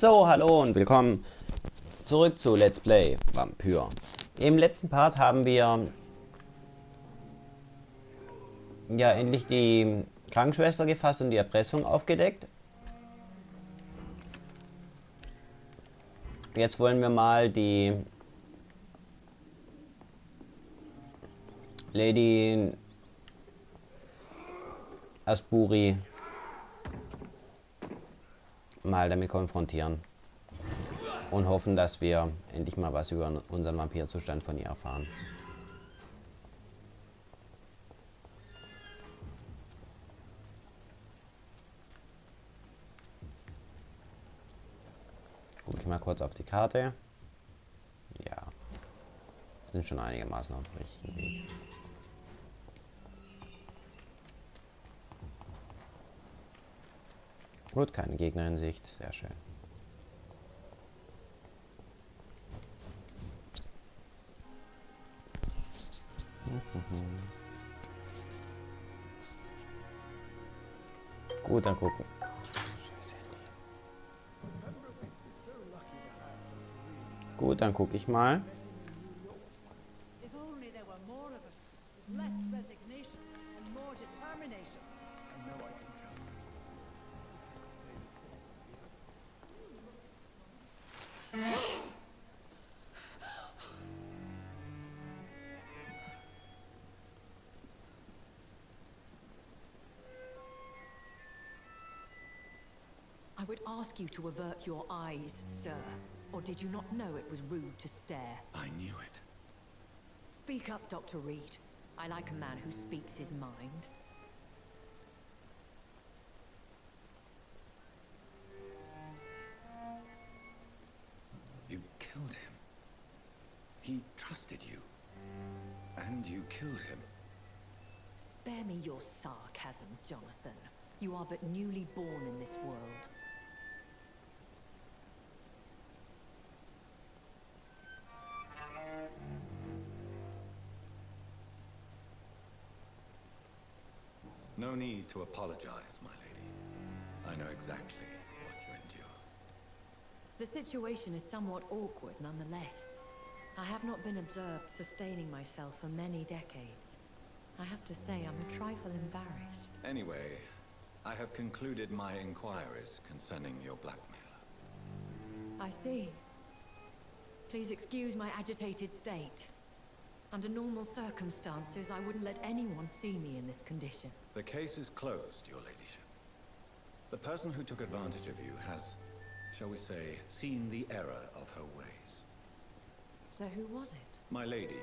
So, hallo und willkommen zurück zu Let's Play Vampyr. Im letzten Part haben wir ja endlich die Krankenschwester gefasst und die Erpressung aufgedeckt. Jetzt wollen wir mal die Lady Asburi mal damit konfrontieren und hoffen, dass wir endlich mal was über unseren Vampirzustand von ihr erfahren. Gucke ich mal kurz auf die Karte. Ja, sind schon einigermaßen auf dem richtigen Weg. Gut, keine Gegner in Sicht, sehr schön. Gut, dann gucken. Gut, dann gucke ich mal. I would ask you to avert your eyes, sir. Or did you not know it was rude to stare? I knew it. Speak up, Dr. Reed. I like a man who speaks his mind. You killed him. He trusted you. And you killed him. Spare me your sarcasm, Jonathan. You are but newly born in this world. No need to apologize, my lady. I know exactly what you endure. The situation is somewhat awkward nonetheless. I have not been observed sustaining myself for many decades. I have to say I'm a trifle embarrassed. Anyway, I have concluded my inquiries concerning your blackmailer. I see. Please excuse my agitated state. Under normal circumstances, I wouldn't let anyone see me in this condition. The case is closed, your ladyship. The person who took advantage of you has, shall we say, seen the error of her ways. So who was it? My lady,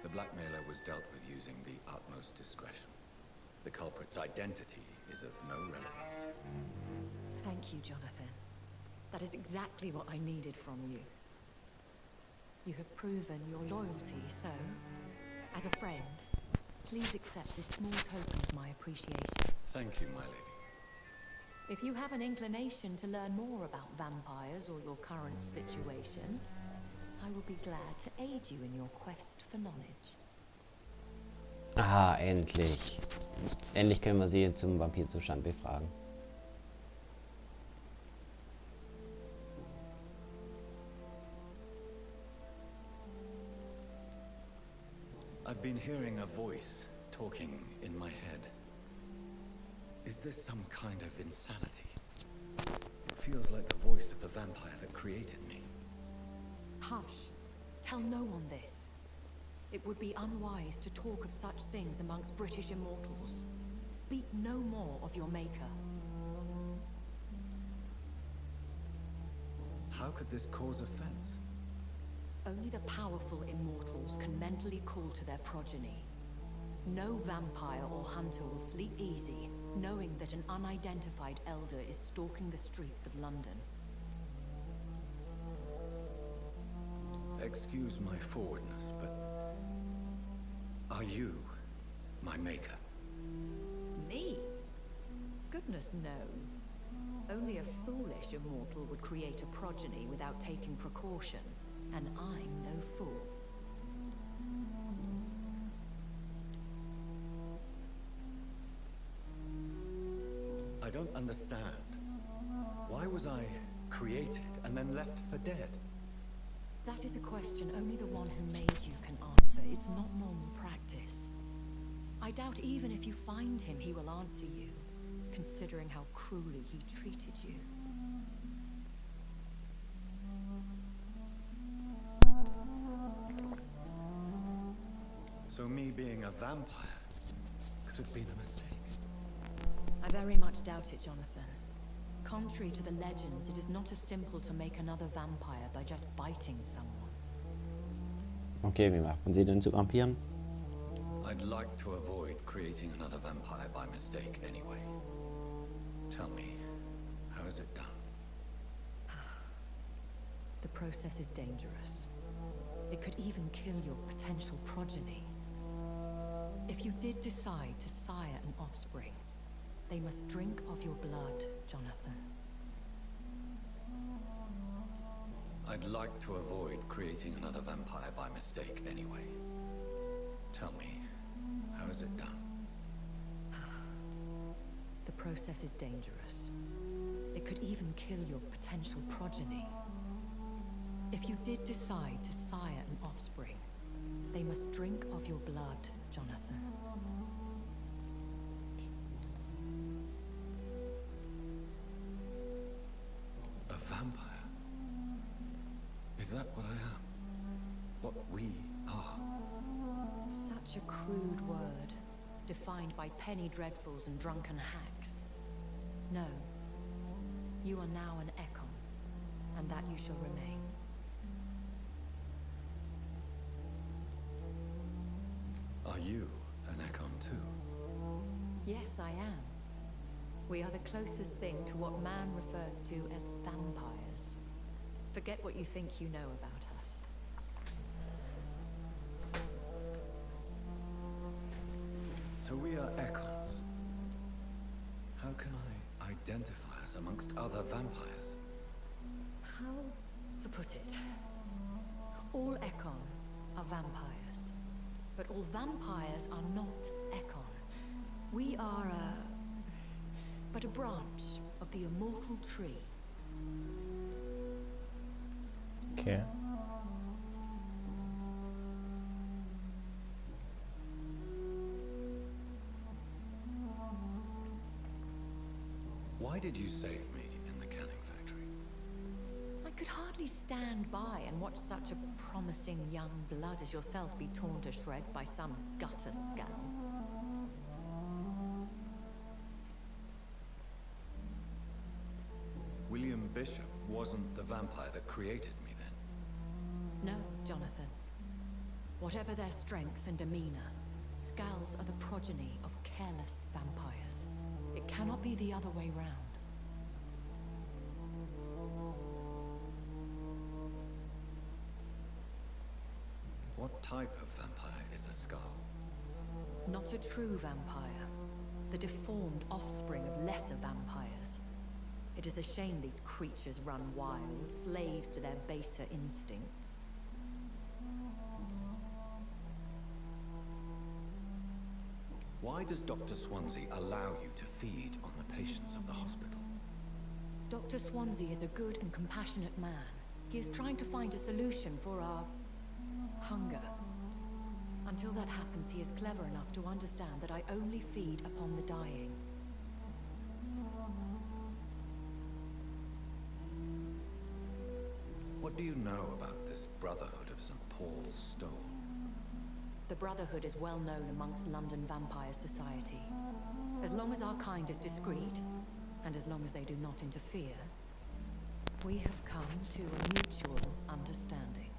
the blackmailer was dealt with using the utmost discretion. The culprit's identity is of no relevance. Thank you, Jonathan. That is exactly what I needed from you. You have proven your loyalty, so, as a friend, please accept this small token of my appreciation. Thank you, my lady. If you have an inclination to learn more about vampires or your current situation, I will be glad to aid you in your quest for knowledge. Ah, endlich. Endlich können wir sie zum Vampirzustand befragen. I've been hearing a voice talking in my head. Is this some kind of insanity? It feels like the voice of the vampire that created me. Hush. Tell no one this. It would be unwise to talk of such things amongst British immortals. Speak no more of your maker. How could this cause offense? Only the powerful immortals can mentally call to their progeny. No vampire or hunter will sleep easy, knowing that an unidentified elder is stalking the streets of London. Excuse my forwardness, but are you my maker? Me? Goodness, no. Only a foolish immortal would create a progeny without taking precaution, and I'm no fool. I don't understand. Why was I Created and then left for dead? That is a question only the one who made you can answer. It's not normal practice. I doubt even if you find him, he will answer you, considering how cruelly he treated you. So me being a vampire could have been a mistake. I very much doubt it, Jonathan. Contrary to the legends, it is not as simple to make another vampire by just biting someone. Okay, wie macht man sie denn zu Vampiren? I'd like to avoid creating another vampire by mistake anyway. Tell me, how is it done? The process is dangerous. It could even kill your potential progeny. If you did decide to sire an offspring, they must drink of your blood, Jonathan. I'd like to avoid creating another vampire by mistake anyway. Tell me, how is it done? The process is dangerous. It could even kill your potential progeny. If you did decide to sire an offspring, they must drink of your blood, Jonathan. A vampire? Is that what I am? What we are? Such a crude word, defined by penny dreadfuls and drunken hacks. No. You are now an Ekon, and that you shall remain. Are you an Ekon too? Yes, I am. We are the closest thing to what man refers to as vampires. Forget what you think you know about us. So we are Ekons. How can I identify us amongst other vampires? How to put it? All Ekon are vampires. But all vampires are not Ekon. We are but a branch of the immortal tree. Okay. Why did you save me in the canning factory? I could hardly stand by and watch such a promising young blood as yourself be torn to shreds by some gutter scum. William Bishop wasn't the vampire that created me then? No, Jonathan. Whatever their strength and demeanor, Skulls are the progeny of careless vampires. It cannot be the other way round. What type of vampire is a Skull? Not a true vampire. The deformed offspring of lesser vampires. It is a shame these creatures run wild, slaves to their baser instincts. Why does Dr. Swansea allow you to feed on the patients of the hospital? Dr. Swansea is a good and compassionate man. He is trying to find a solution for our hunger. Until that happens, he is clever enough to understand that I only feed upon the dying. What do you know about this Brotherhood of St. Paul's Stole? The Brotherhood is well known amongst London vampire society. As long as our kind is discreet, and as long as they do not interfere, we have come to a mutual understanding.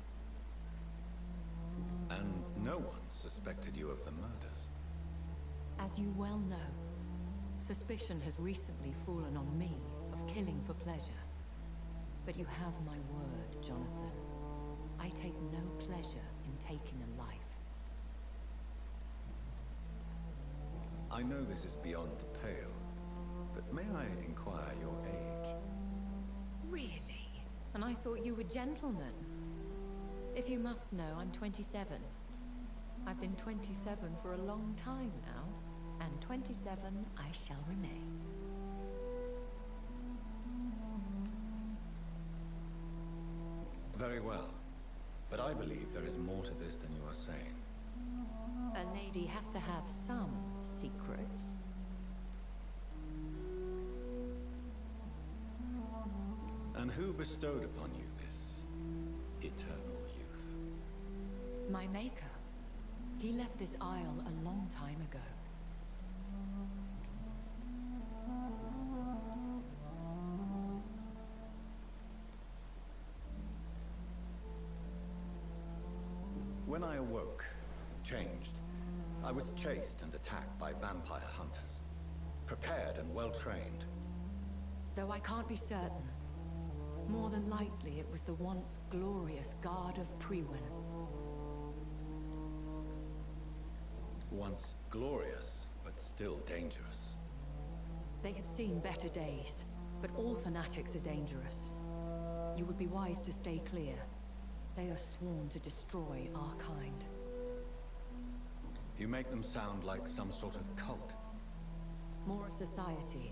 And no one suspected you of the murders? As you well know, suspicion has recently fallen on me of killing for pleasure. But you have my word, Jonathan. I take no pleasure in taking a life. I know this is beyond the pale, but may I inquire your age? Really? And I thought you were gentlemen. If you must know, I'm 27. I've been 27 for a long time now, and 27 I shall remain. very well. But I believe there is more to this than you are saying. A lady has to have some secrets. And who bestowed upon you this eternal youth? My maker. He left this isle a long time ago. When I awoke, changed, I was chased and attacked by vampire hunters. Prepared and well-trained. Though I can't be certain. More than likely, it was the once glorious Guard of Priwen. Once glorious, but still dangerous. They have seen better days, but all fanatics are dangerous. You would be wise to stay clear. They are sworn to destroy our kind. You make them sound like some sort of cult. More a society.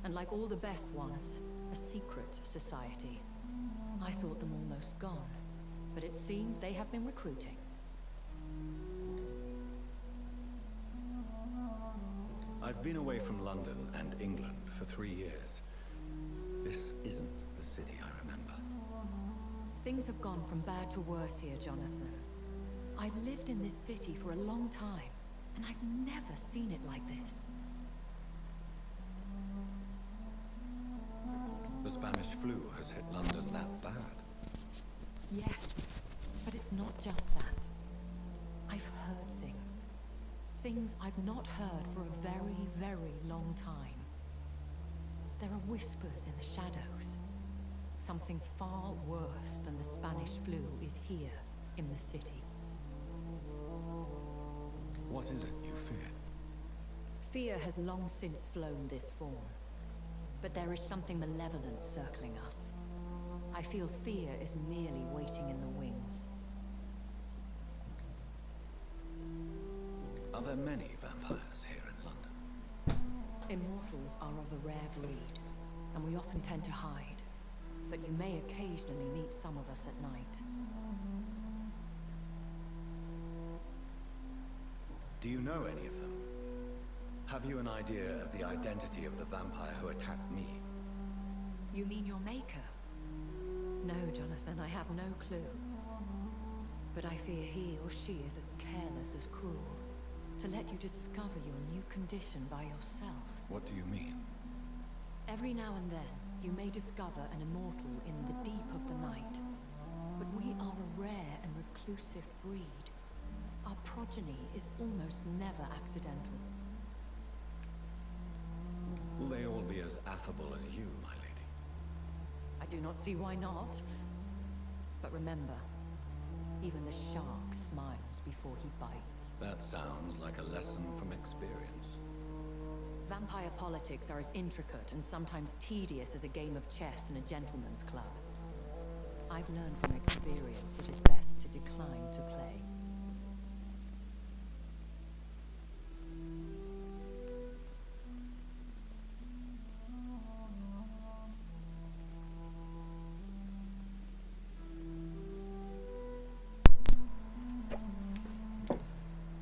And like all the best ones, a secret society. I thought them almost gone, but it seemed they have been recruiting. I've been away from London and England for 3 years. This isn't the city I remember. Things have gone from bad to worse here, Jonathan. I've lived in this city for a long time, and I've never seen it like this. The Spanish flu has hit London that bad. Yes, but it's not just that. I've heard things. Things I've not heard for a very, very long time. There are whispers in the shadows. Something far worse than the Spanish flu is here in the city. What is it you fear? Fear has long since flown this form. But there is something malevolent circling us. I feel fear is merely waiting in the wings. Are there many vampires here in London? Immortals are of a rare breed, and we often tend to hide. But you may occasionally meet some of us at night. Do you know any of them? Have you an idea of the identity of the vampire who attacked me? You mean your maker? No, Jonathan, I have no clue. But I fear he or she is as careless as cruel. To let you discover your new condition by yourself. What do you mean? Every now and then, you may discover an immortal in the deep of the night. But we are a rare and reclusive breed. Our progeny is almost never accidental. Will they all be as affable as you, my lady? I do not see why not. But remember, even the shark smiles before he bites. That sounds like a lesson from experience. Vampire politics are as intricate and sometimes tedious as a game of chess in a gentleman's club. I've learned from experience it is best to decline to play.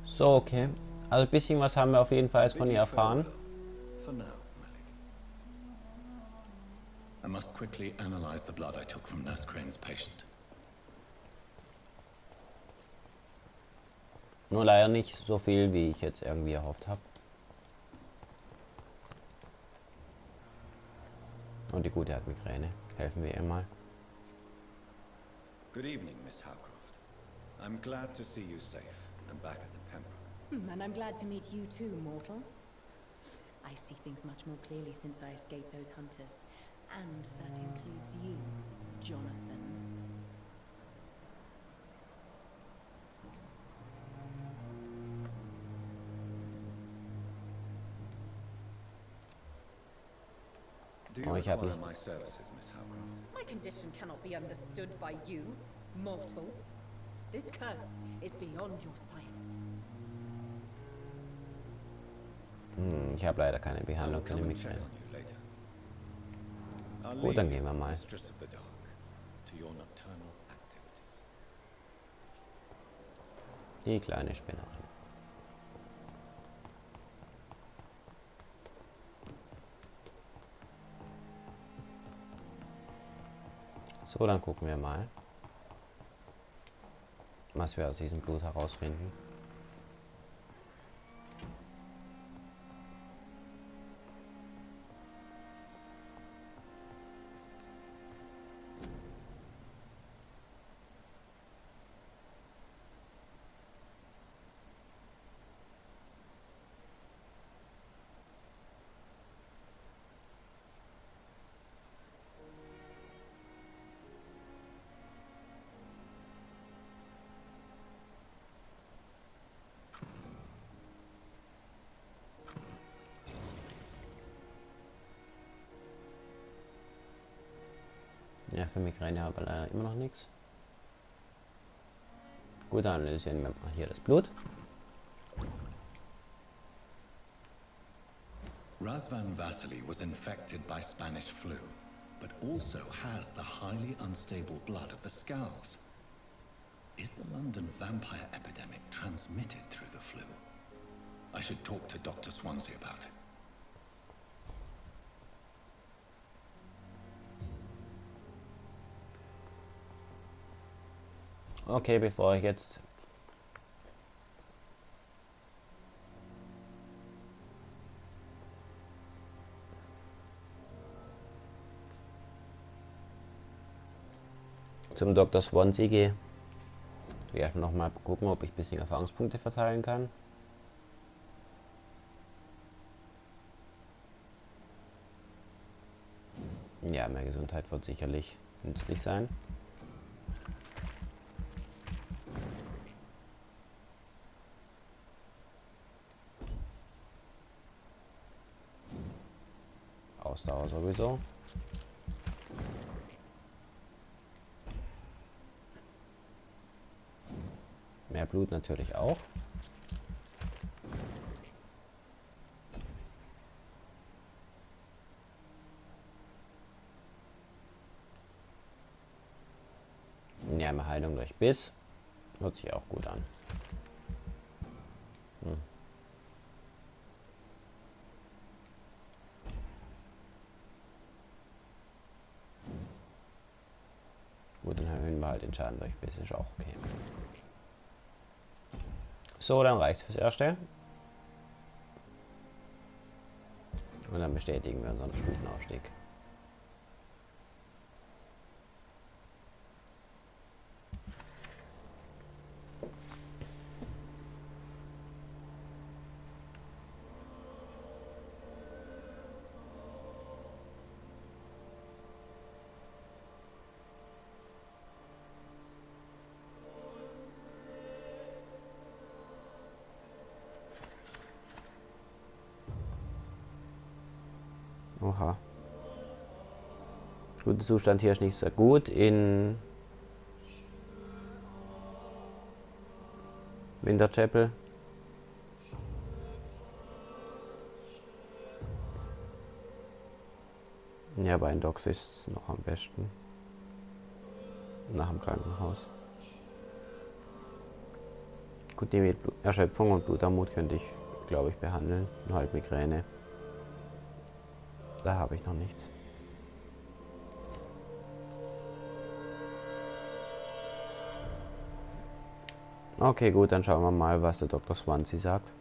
So, okay. Also ein bisschen was haben wir auf jeden Fall jetzt von ihr erfahren. For now, my lady. I must quickly analyze the blood I took from Nurse Crane's patient. Nur leider nicht so viel, wie ich jetzt irgendwie erhofft habe. Und die Gute hat Migräne. Helfen wir ihr mal. Good evening, Miss Howcroft. I'm glad to see you safe and back at the Pembroke. And I'm glad to meet you too, mortal. I see things much more clearly since I escaped those hunters. And that includes you, Jonathan. Do you require my services, Miss Howcroft? My condition cannot be understood by you, mortal. This curse is beyond your science. Ich habe leider keine Behandlung für die Migräne. Gut, dann gehen wir mal. Mistress of the Dark, to your nocturnal Die kleine Spinnerin. So, dann gucken wir mal, was wir aus diesem Blut herausfinden. Ja, für Migräne habe ich leider immer noch nichts. Gut, dann analysieren wir mal hier das Blut. Razvan Vasily was infected by Spanish flu, but also has the highly unstable blood of the Skulls. Is the London vampire epidemic transmitted through the flu? I should talk to Dr. Swansea about it. Okay, bevor ich jetzt zum Dr. Swansea gehe, will ich noch mal gucken, ob ich ein bisschen Erfahrungspunkte verteilen kann. Ja, mehr Gesundheit wird sicherlich nützlich sein. Ausdauer sowieso. Mehr Blut natürlich auch. Ja, mehr Heilung durch Biss. Hört sich auch gut an. Gut, dann erhöhen wir halt den Schaden durch Biss, ist auch okay. So, dann reicht es fürs Erste. Und dann bestätigen wir unseren Stufenaufstieg. Oha. Guter Zustand hier ist nicht sehr gut. In Winterchapel. Ja, bei den Docs ist es noch am besten. Nach dem Krankenhaus. Gut, die mit Erschöpfung und Blutarmut könnte ich, glaube ich, behandeln. Und halt Migräne. Da habe ich noch nichts. Okay, gut, dann schauen wir mal, was der Dr. Swansea sagt.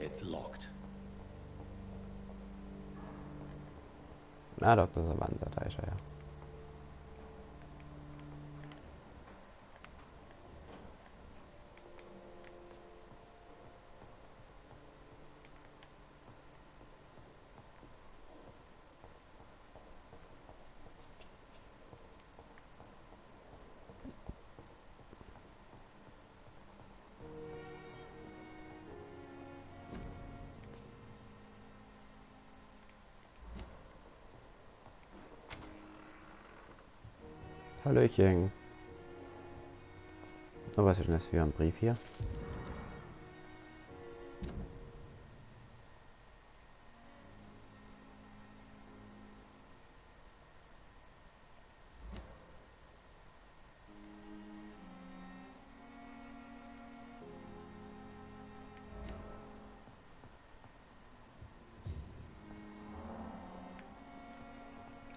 It's locked. Na, Dr. Swansea, da ist er ja. Hallöchen. Oh, was ist denn das für ein Brief hier?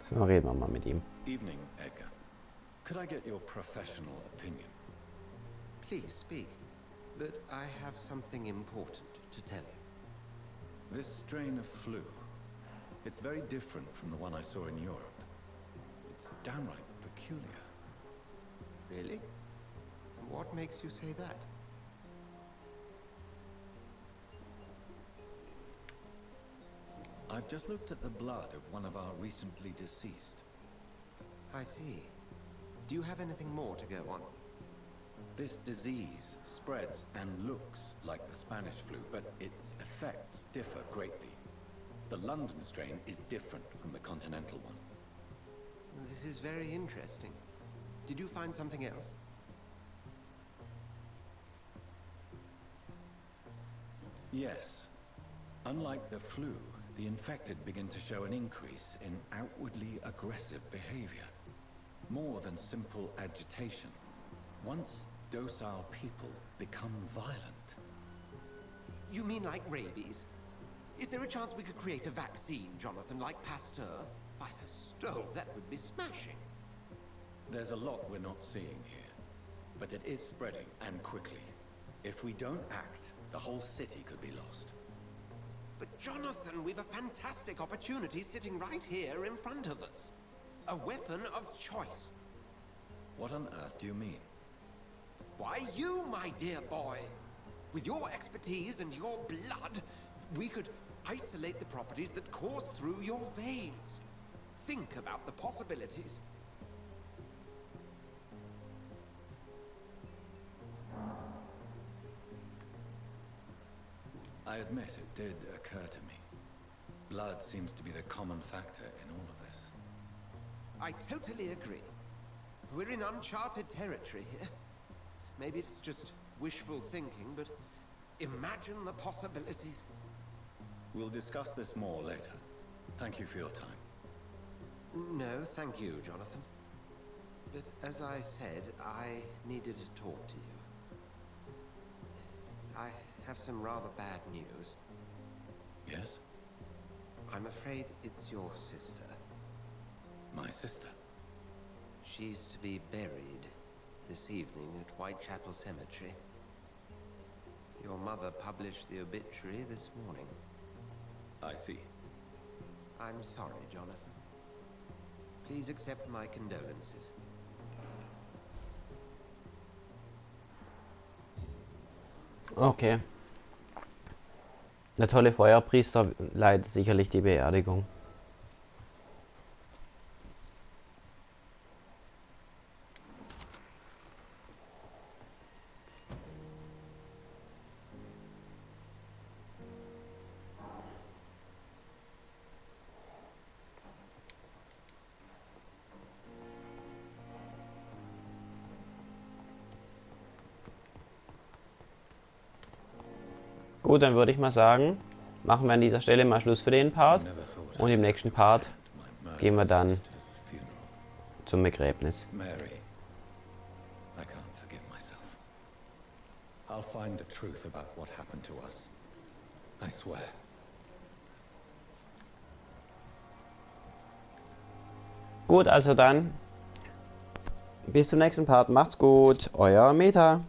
So, reden wir mal mit ihm. Evening, Edgar. Could I get your professional opinion? Please speak, but I have something important to tell you. This strain of flu, it's very different from the one I saw in Europe. It's downright peculiar. Really? What makes you say that? I've just looked at the blood of one of our recently deceased. I see. Do you have anything more to go on? This disease spreads and looks like the Spanish flu, but its effects differ greatly. The London strain is different from the continental one. This is very interesting. Did you find something else? Yes. Unlike the flu, the infected begin to show an increase in outwardly aggressive behavior. More than simple agitation. Once docile people become violent. You mean like rabies? Is there a chance we could create a vaccine, Jonathan, like Pasteur? By the stove, that would be smashing. There's a lot we're not seeing here. But it is spreading, and quickly. If we don't act, the whole city could be lost. But Jonathan, we've a fantastic opportunity sitting right here in front of us. A weapon of choice. What on earth do you mean? Why, you, my dear boy. With your expertise and your blood, we could isolate the properties that course through your veins. Think about the possibilities. I admit it did occur to me. Blood seems to be the common factor in all of this. I totally agree. We're in uncharted territory here. Maybe it's just wishful thinking, but imagine the possibilities. We'll discuss this more later. Thank you for your time. No, thank you, Jonathan. But as I said, I needed to talk to you. I have some rather bad news. Yes? I'm afraid it's your sister. My sister? She's to be buried this evening at Whitechapel Cemetery. Your mother published the obituary this morning. I see. I'm sorry, Jonathan. Please accept my condolences. Okay. Der tolle Feuerpriester leitet sicherlich die Beerdigung. Gut, dann würde ich mal sagen, machen wir an dieser Stelle mal Schluss für den Part. Und im nächsten Part gehen wir dann zum Begräbnis. Mary, I can't forgive myself. I'll find the truth about what happened to us. I swear. Gut, also dann bis zum nächsten Part. Macht's gut, euer Meta.